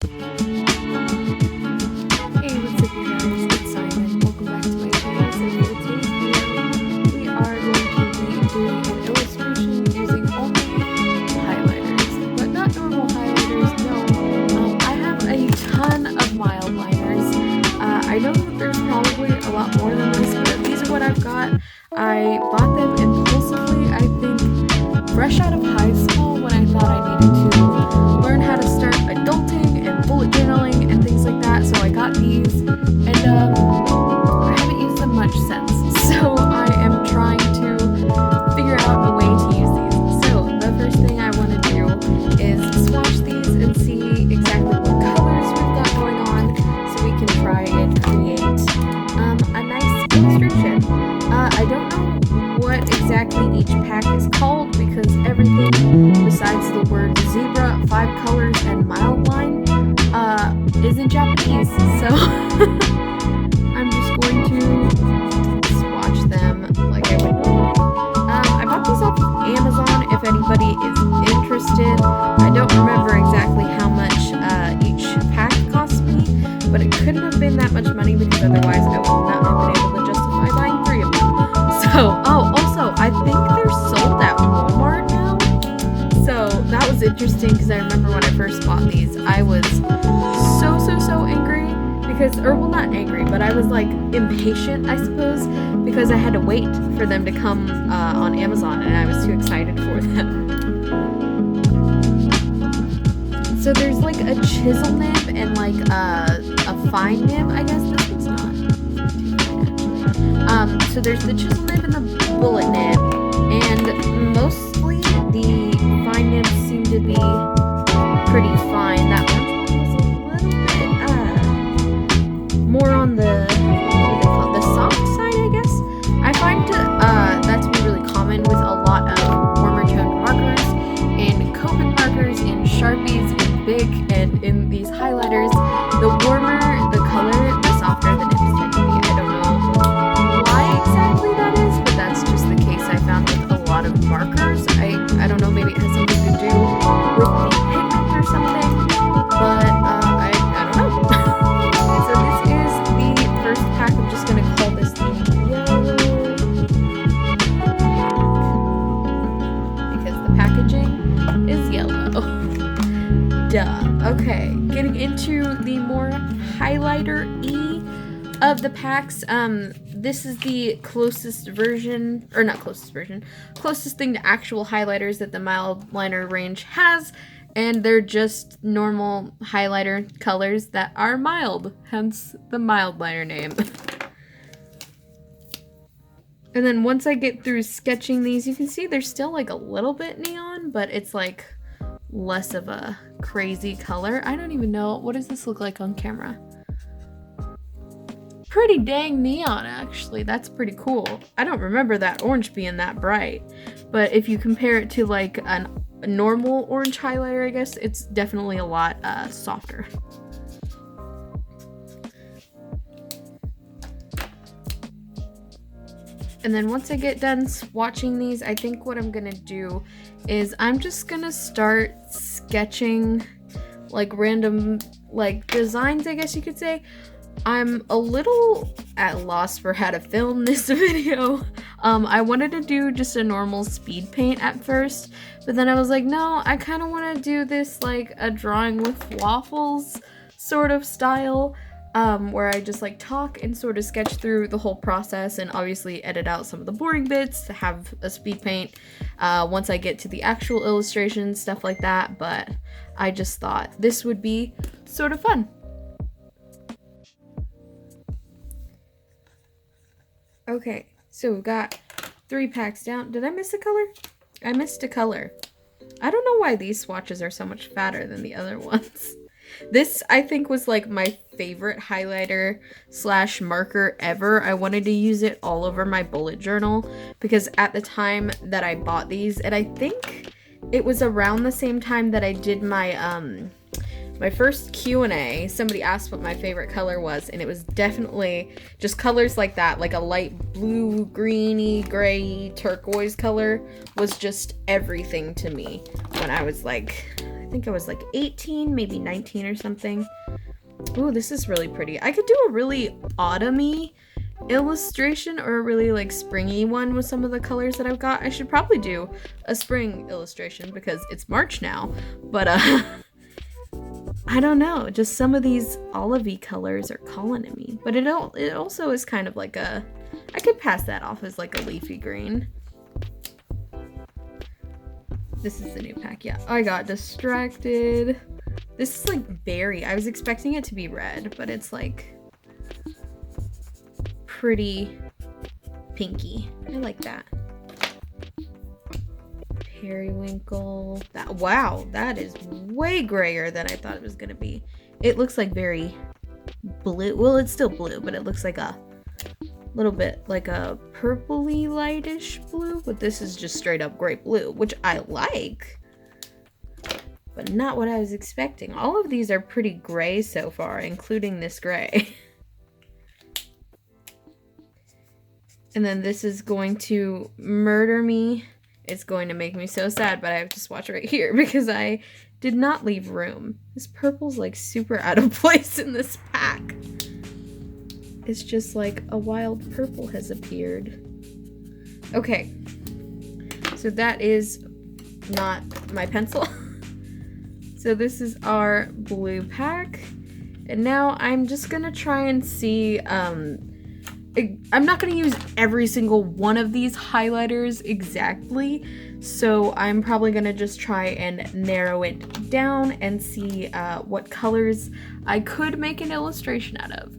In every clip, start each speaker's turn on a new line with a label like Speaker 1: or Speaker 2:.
Speaker 1: Hey, what's up, you guys? It's Simon. Welcome back to my channel. So for today's video, we are going to be doing an illustration using only highlighters, but not normal highlighters. No, I have a ton of mild liners. I know that there's probably a lot more than this, but these are what I've got. I bought them impulsively, I think, fresh out of high school when I thought I needed to learn how to start adulting and bullet journaling and things like that. So I got these, and I haven't used them much since. So I am trying to figure out a way to use these. So the first thing I want to do is swatch these and see exactly what colors we've got going on, so we can try and create a nice illustration. I don't know what exactly each pack is called because everything besides the word zebra, 5 colors, and mild line is in Japanese. So I'm just going to swatch them like I would normally. I bought these off of Amazon if anybody is interested. I don't remember exactly how much each pack cost me, but it couldn't have been that much money because otherwise I would not have been able to justify buying 3 of them. So, also, I think they're sold at Walmart now. So that was interesting because I remember when I first bought these, I was so angry because, or well, not angry, but I was like impatient, I suppose, because I had to wait for them to come on Amazon, and I was too excited for them. So there's like a chisel nib and like a fine nib. I guess this one's not too fine actually. So there's the chisel nib and the bullet nib, and mostly the fine nibs seem to be pretty fine. That orange one was a little bit more on the soft side, I guess. I find that to be really common with a lot of warmer toned markers, in Copic markers, in Sharpies, in Bic, and in these highlighters. The warmer the color, the softer the nibs tend to be. I don't know why exactly that is, but that's just the case I found with a lot of markers. I don't know, maybe it has something to do with the pigment or something, but I don't know. So this is the first pack. I'm just going to call this the yellow because the packaging is yellow. Duh. Okay, getting into the more highlighter-y of the packs. This is the closest version, or not closest version, closest thing to actual highlighters that the mild liner range has, and they're just normal highlighter colors that are mild, hence the mild liner name. And then once I get through sketching these, you can see they're still like a little bit neon, but it's like less of a crazy color. I don't even know, what does this look like on camera? Pretty dang neon, actually. That's pretty cool. I don't remember that orange being that bright, but if you compare it to like a normal orange highlighter, I guess it's definitely a lot softer. And then once I get done swatching these, I think what I'm gonna do is I'm just gonna start sketching like random like designs, I guess you could say. I'm a little at loss for how to film this video. I wanted to do just a normal speed paint at first, but then I was like, no, I kind of want to do this like a drawing with waffles sort of style, where I just like talk and sort of sketch through the whole process and obviously edit out some of the boring bits to have a speed paint once I get to the actual illustration, stuff like that. But I just thought this would be sort of fun. Okay, so we've got 3 packs down. Did I miss a color? I missed a color. I don't know why these swatches are so much fatter than the other ones. This, I think, was like my favorite highlighter slash marker ever. I wanted to use it all over my bullet journal because at the time that I bought these, and I think it was around the same time that I did my my first Q&A, somebody asked what my favorite color was, and it was definitely just colors like that, like a light blue, greeny, gray, turquoise color was just everything to me when I was like think I was like 18, maybe 19 or something. Ooh, this is really pretty. I could do a really autumny illustration or a really like springy one with some of the colors that I've got. I should probably do a spring illustration because it's March now, but I don't know, just some of these olivey colors are calling to me. But it also is kind of like I could pass that off as like a leafy green. This is the new pack, yeah. I got distracted. This is like berry. I was expecting it to be red, but it's like pretty pinky. I like that. Periwinkle. Wow, that is way grayer than I thought it was gonna be. It looks like very blue. Well, it's still blue, but it looks like a little bit like a purpley lightish blue, but this is just straight up great blue, which I like, but not what I was expecting. All of these are pretty gray so far, including this gray. And then this is going to murder me. It's going to make me so sad, but I have to swatch right here because I did not leave room. This purple's like super out of place in this pack. It's just like a wild purple has appeared. Okay, so that is not my pencil. So this is our blue pack. And now I'm just gonna try and see, I'm not going to use every single one of these highlighters exactly, so I'm probably going to just try and narrow it down and see what colors I could make an illustration out of.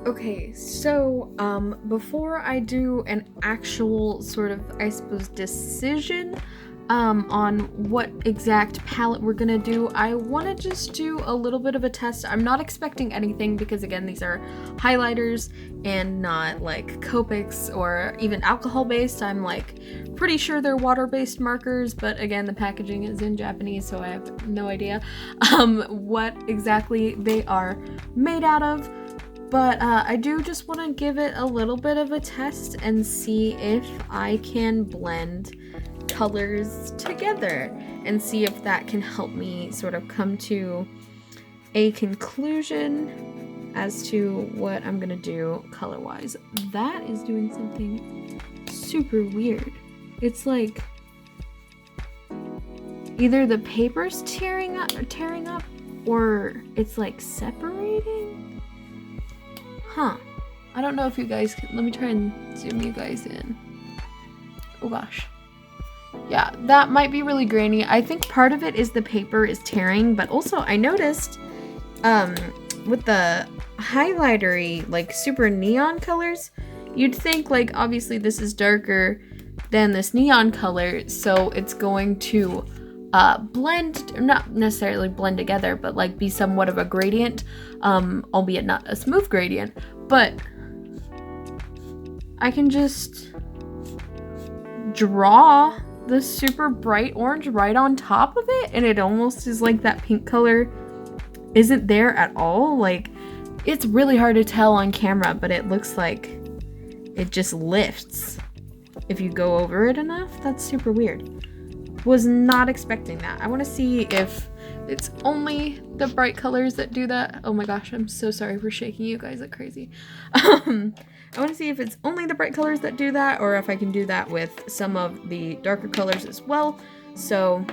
Speaker 1: Okay, so before I do an actual sort of, I suppose, decision on what exact palette we're gonna do, I want to just do a little bit of a test. I'm not expecting anything because again, these are highlighters and not like Copics or even alcohol based. I'm like pretty sure they're water based markers, but again, the packaging is in Japanese, so I have no idea what exactly they are made out of. But I do just want to give it a little bit of a test and see if I can blend colors together and see if that can help me sort of come to a conclusion as to what I'm gonna do color-wise. That is doing something super weird. It's like either the paper's tearing up or it's like separating. Huh. I don't know if you guys can. Let me try and zoom you guys in. Oh gosh. Yeah, that might be really grainy. I think part of it is the paper is tearing, but also I noticed with the highlightery, like super neon colors, you'd think like obviously this is darker than this neon color, so it's going to blend, not necessarily blend together, but like be somewhat of a gradient, albeit not a smooth gradient, but I can just draw the super bright orange right on top of it, and it almost is like that pink color isn't there at all. Like, it's really hard to tell on camera, but it looks like it just lifts if you go over it enough. That's super weird. Was not expecting that. I want to see if it's only the bright colors that do that. Oh my gosh, I'm so sorry for shaking you guys like crazy. I want to see if it's only the bright colors that do that, or if I can do that with some of the darker colors as well. So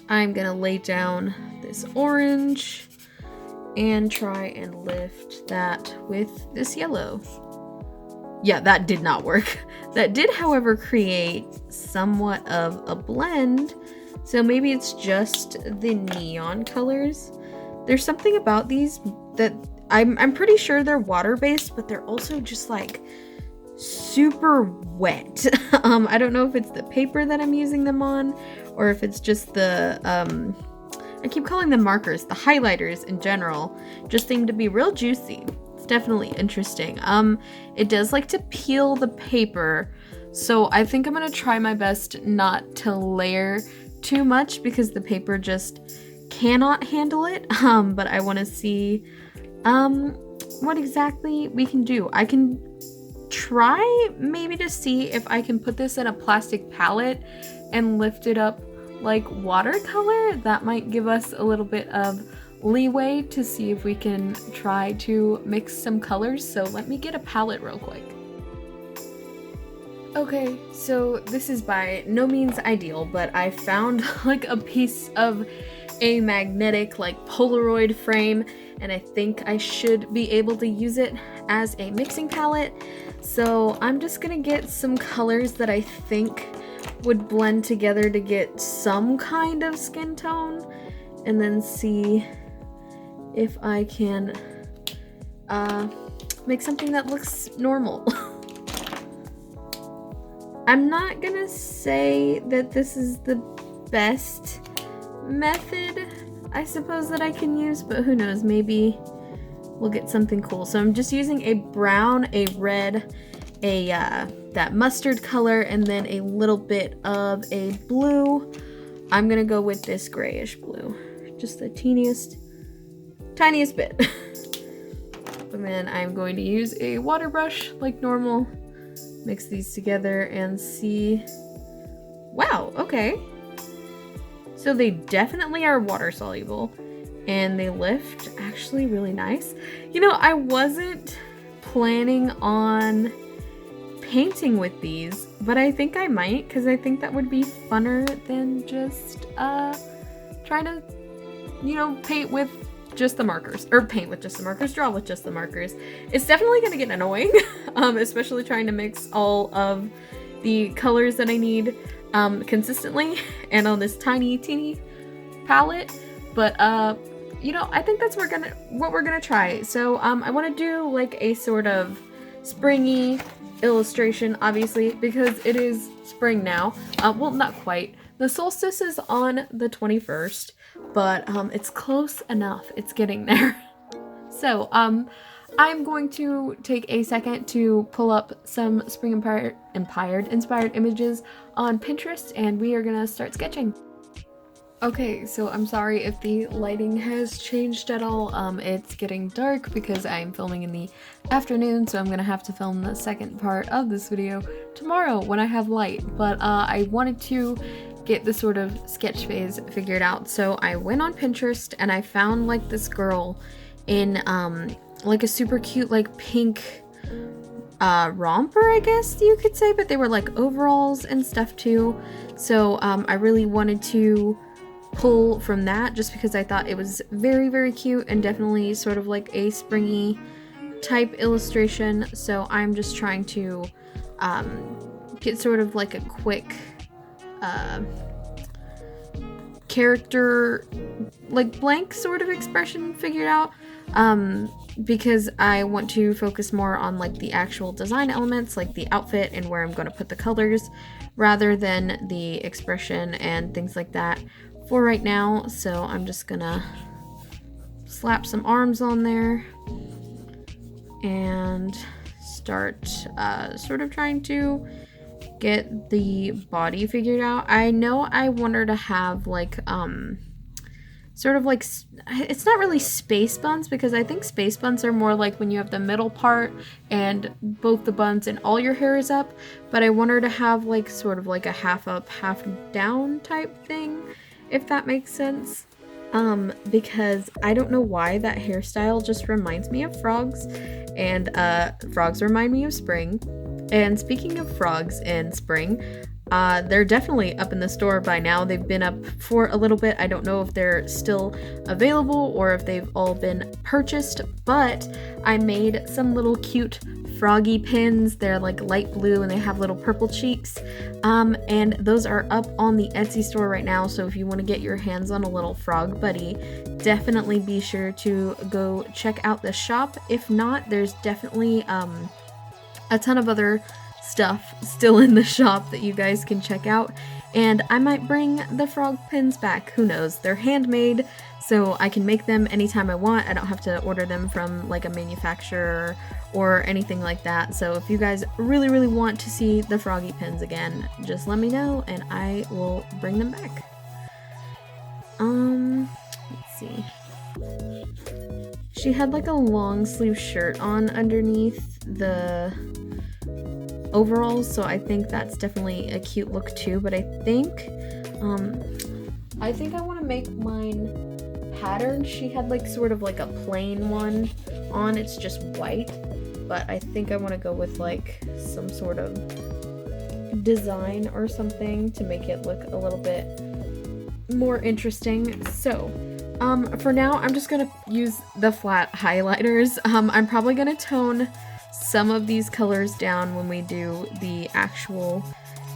Speaker 1: I'm gonna lay down this orange and try and lift that with this yellow. Yeah, that did not work. That did, however, create somewhat of a blend. So maybe it's just the neon colors. There's something about these that I'm pretty sure they're water-based, but they're also just like super wet. I don't know if it's the paper that I'm using them on, or if it's just the, I keep calling them markers, the highlighters in general, just seem to be real juicy. Definitely interesting. It does like to peel the paper, so I think I'm gonna try my best not to layer too much because the paper just cannot handle it. But I want to see what exactly we can do. I can try maybe to see if I can put this in a plastic palette and lift it up like watercolor. That might give us a little bit of leeway to see if we can try to mix some colors. So let me get a palette real quick. Okay, so this is by no means ideal, but I found like a piece of a magnetic like Polaroid frame, and I think I should be able to use it as a mixing palette. So I'm just gonna get some colors that I think would blend together to get some kind of skin tone, and then see if I can make something that looks normal. I'm not gonna say that this is the best method, I suppose, that I can use, but who knows, maybe we'll get something cool. So I'm just using a brown, a red, a that mustard color, and then a little bit of a blue. I'm gonna go with this grayish blue, just the tiniest bit. And then I'm going to use a water brush like normal, mix these together and see. Wow, okay. So they definitely are water soluble and they lift actually really nice. You know, I wasn't planning on painting with these, but I think I might, because I think that would be funner than just trying to, you know, paint with just the markers, or paint with just the markers, draw with just the markers. It's definitely gonna get annoying, especially trying to mix all of the colors that I need consistently and on this tiny teeny palette. But you know, I think that's what we're gonna try. So I want to do like a sort of springy illustration, obviously, because it is spring now. Well, not quite. The solstice is on the 21st, but it's close enough. It's getting there. So I'm going to take a second to pull up some spring inspired images on Pinterest, and we are gonna start sketching. Okay, so I'm sorry if the lighting has changed at all. It's getting dark because I'm filming in the afternoon, so I'm gonna have to film the second part of this video tomorrow when I have light. But I wanted to get the sort of sketch phase figured out, so I went on Pinterest and I found like this girl in like a super cute like pink romper, I guess you could say, but they were like overalls and stuff too. So I really wanted to pull from that just because I thought it was very, very cute and definitely sort of like a springy type illustration. So I'm just trying to get sort of like a quick character, like blank sort of expression figured out, because I want to focus more on like the actual design elements, like the outfit and where I'm going to put the colors, rather than the expression and things like that for right now. So I'm just gonna slap some arms on there and start sort of trying to get the body figured out. I know I want her to have like sort of like, it's not really space buns, because I think space buns are more like when you have the middle part and both the buns and all your hair is up, but I want her to have like sort of like a half up, half down type thing, if that makes sense. Because I don't know why that hairstyle just reminds me of frogs, and frogs remind me of spring. And speaking of frogs and spring, they're definitely up in the store by now. They've been up for a little bit. I don't know if they're still available or if they've all been purchased, but I made some little cute froggy pins. They're like light blue and they have little purple cheeks, and those are up on the Etsy store right now. So if you want to get your hands on a little frog buddy, definitely be sure to go check out the shop. If not, there's definitely a ton of other stuff still in the shop that you guys can check out, and I might bring the frog pins back. Who knows? They're handmade, so I can make them anytime I want. I don't have to order them from like a manufacturer or anything like that. So if you guys really, really want to see the froggy pins again, just let me know and I will bring them back. Let's see. She had like a long sleeve shirt on underneath the overalls, so I think that's definitely a cute look too. But I think I want to make mine patterned. She had like sort of like a plain one on, it's just white, but I think I want to go with like some sort of design or something to make it look a little bit more interesting. So for now I'm just gonna use the flat highlighters. I'm probably gonna tone some of these colors down when we do the actual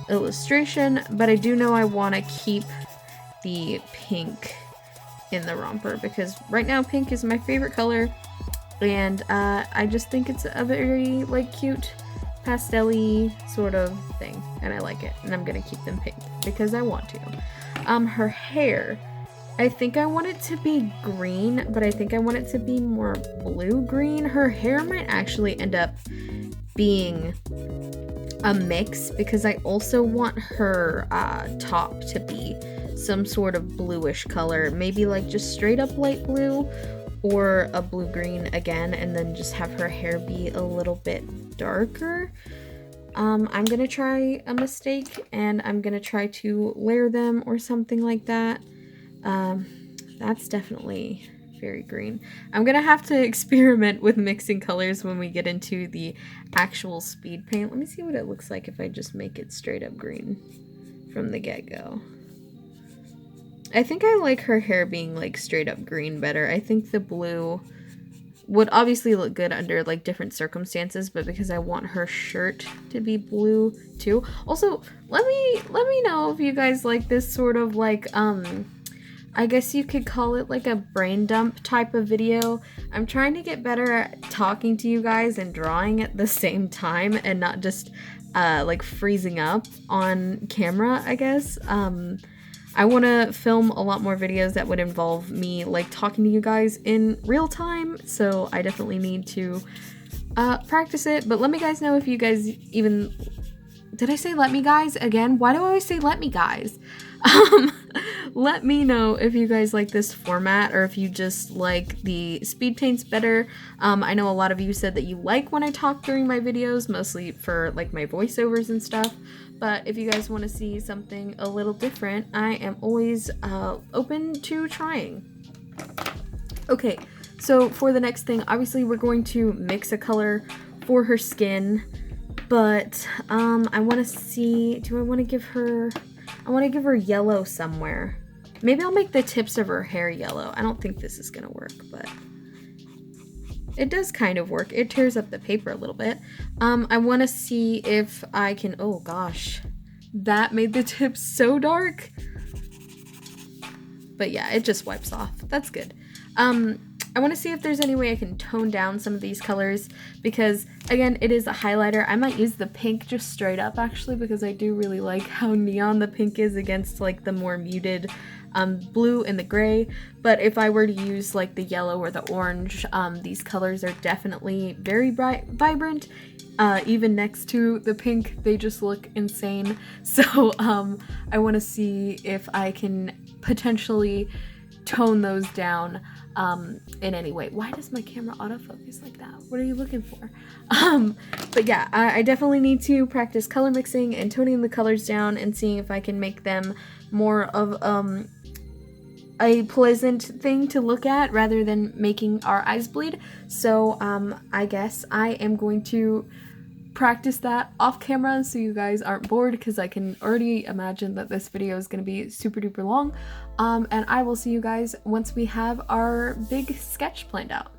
Speaker 1: illustration, but I do know I want to keep the pink in the romper because right now pink is my favorite color, and I just think it's a very like cute pastel-y sort of thing, and I like it, and I'm gonna keep them pink because I want to. Her hair, I think I want it to be green, but I think I want it to be more blue-green. Her hair might actually end up being a mix because I also want her top to be some sort of bluish color. Maybe like just straight up light blue or a blue-green again, and then just have her hair be a little bit darker. I'm gonna try a mistake and I'm gonna try to layer them or something like that. That's definitely very green. I'm gonna have to experiment with mixing colors when we get into the actual speed paint. Let me see what it looks like if I just make it straight up green from the get-go. I think I like her hair being like straight up green better. I think the blue would obviously look good under like different circumstances, but because I want her shirt to be blue too. Also, let me know if you guys like this sort of like I guess you could call it like a brain dump type of video. I'm trying to get better at talking to you guys and drawing at the same time and not just like freezing up on camera, I guess. I want to film a lot more videos that would involve me like talking to you guys in real time, so I definitely need to practice it. But let me guys know if you guys even... Did I say let me guys again? Why do I always say let me guys? Let me know if you guys like this format or if you just like the speed paints better. I know a lot of you said that you like when I talk during my videos, mostly for like my voiceovers and stuff. But if you guys want to see something a little different, I am always open to trying. Okay, so for the next thing, obviously we're going to mix a color for her skin. But I want to see, do I want to give her, I want to give her yellow somewhere. Maybe I'll make the tips of her hair yellow. I don't think this is going to work, but it does kind of work. It tears up the paper a little bit. I want to see if I can, oh gosh, that made the tips so dark. But yeah, it just wipes off. That's good. I want to see if there's any way I can tone down some of these colors because, again, it is a highlighter. I might use the pink just straight up, actually, because I do really like how neon the pink is against, like, the more muted blue and the gray. But if I were to use, like, the yellow or the orange, these colors are definitely very bright, vibrant. Even next to the pink, they just look insane. So I want to see if I can potentially tone those down in any way. Why does my camera autofocus like that? What are you looking for? But yeah, I definitely need to practice color mixing and toning the colors down and seeing if I can make them more of a pleasant thing to look at rather than making our eyes bleed. So I guess I am going to practice that off camera so you guys aren't bored, because I can already imagine that this video is going to be super duper long. And I will see you guys once we have our big sketch planned out.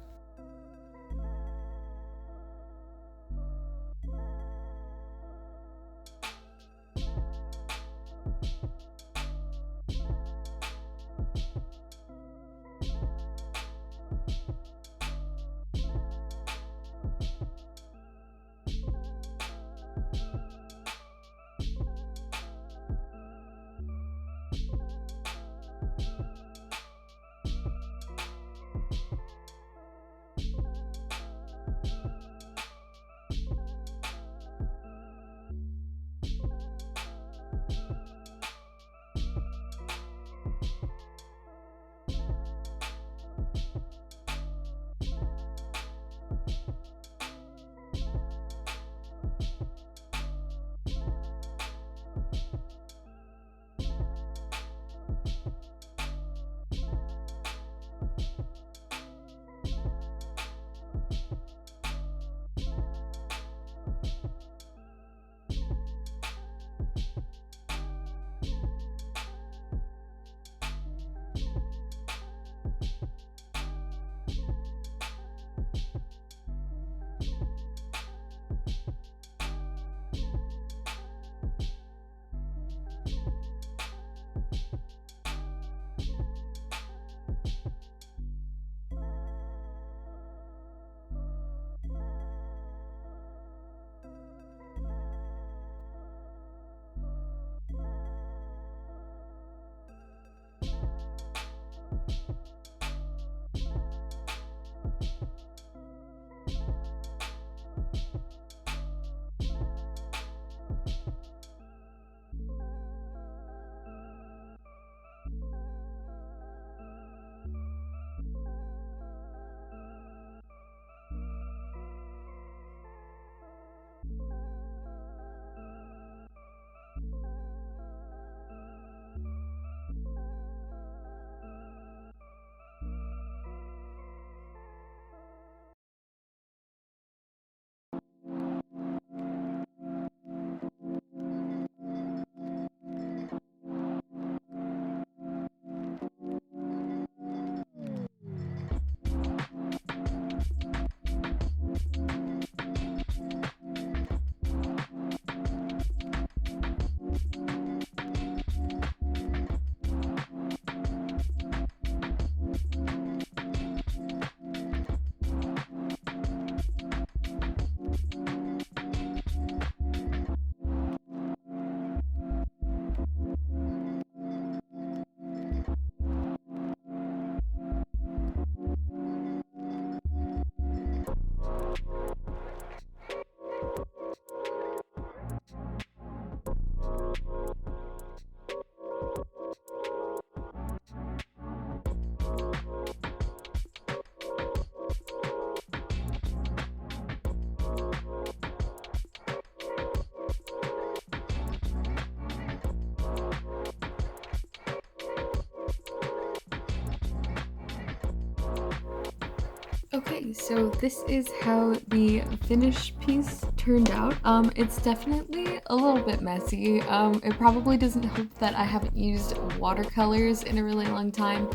Speaker 1: Okay, so this is how the finished piece turned out. It's definitely a little bit messy. It probably doesn't help that I haven't used watercolors in a really long time.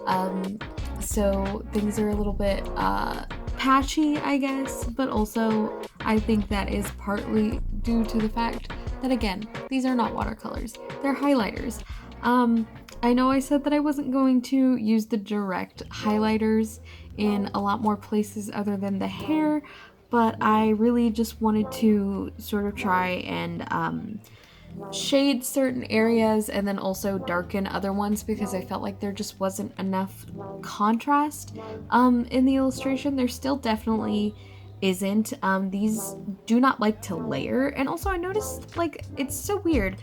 Speaker 1: Um, so things are a little bit patchy, I guess, but also I think that is partly due to the fact that, again, these are not watercolors, they're highlighters. I know I said that I wasn't going to use the direct highlighters in a lot more places other than the hair, but I really just wanted to sort of try and shade certain areas and then also darken other ones because I felt like there just wasn't enough contrast in the illustration. There still definitely isn't. These do not like to layer, and also I noticed like it's so weird.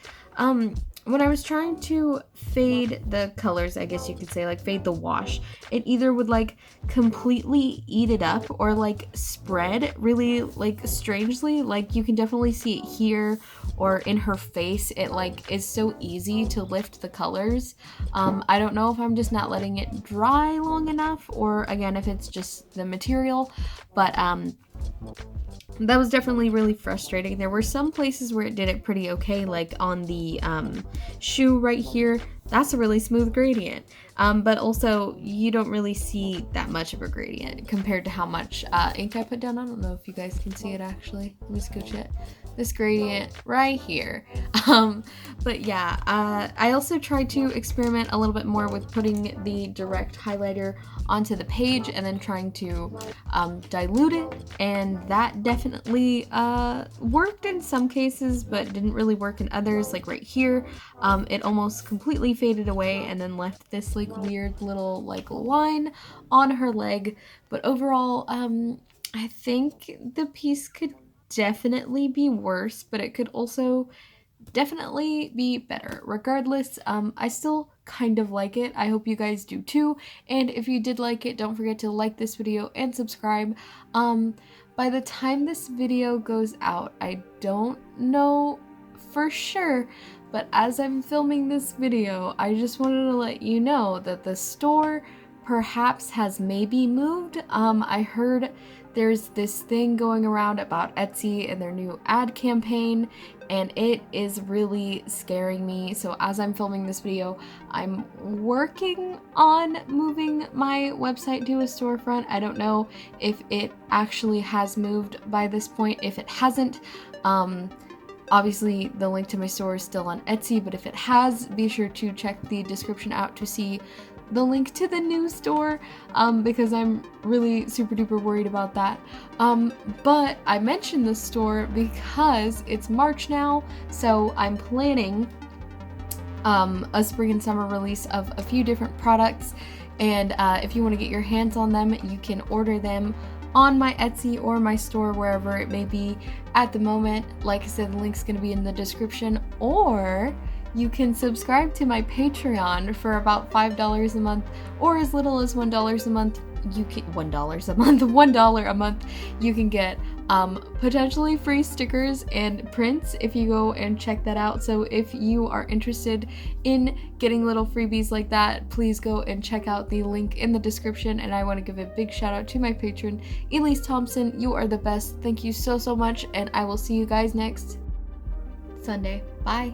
Speaker 1: When I was trying to fade the colors, I guess you could say, like fade the wash, it either would like completely eat it up or like spread really like strangely. Like you can definitely see it here or in her face. It like is so easy to lift the colors. I don't know if I'm just not letting it dry long enough or again if it's just the material, but that was definitely really frustrating. There were some places where it did it pretty okay, like on the shoe right here. That's a really smooth gradient. But also, you don't really see that much of a gradient compared to how much ink I put down. I don't know if you guys can see it actually. Let me scooch it. This gradient right here. But yeah, I also tried to experiment a little bit more with putting the direct highlighter onto the page and then trying to dilute it, and that definitely worked in some cases but didn't really work in others. Like right here, it almost completely faded away and then left this like weird little like line on her leg. But overall, I think the piece could definitely be worse, but it could also definitely be better. Regardless, I still kind of like it. I hope you guys do too. And if you did like it, don't forget to like this video and subscribe. By the time this video goes out, I don't know for sure, but as I'm filming this video, I just wanted to let you know that the store perhaps has maybe moved. I heard there's this thing going around about Etsy and their new ad campaign, and it is really scaring me. So as I'm filming this video, I'm working on moving my website to a storefront. I don't know if it actually has moved by this point. If it hasn't, obviously the link to my store is still on Etsy, but if it has, be sure to check the description out to see the link to the new store, because I'm really super duper worried about that. But I mentioned the store because it's March now, so I'm planning a spring and summer release of a few different products, and if you want to get your hands on them, you can order them on my Etsy or my store, wherever it may be at the moment. Like I said, the link's going to be in the description, or you can subscribe to my Patreon for about $5 a month, or as little as $1 a month. You can $1 a month. You can get potentially free stickers and prints if you go and check that out. So if you are interested in getting little freebies like that, please go and check out the link in the description. And I want to give a big shout out to my patron, Elise Thompson. You are the best. Thank you so much, and I will see you guys next Sunday. Bye.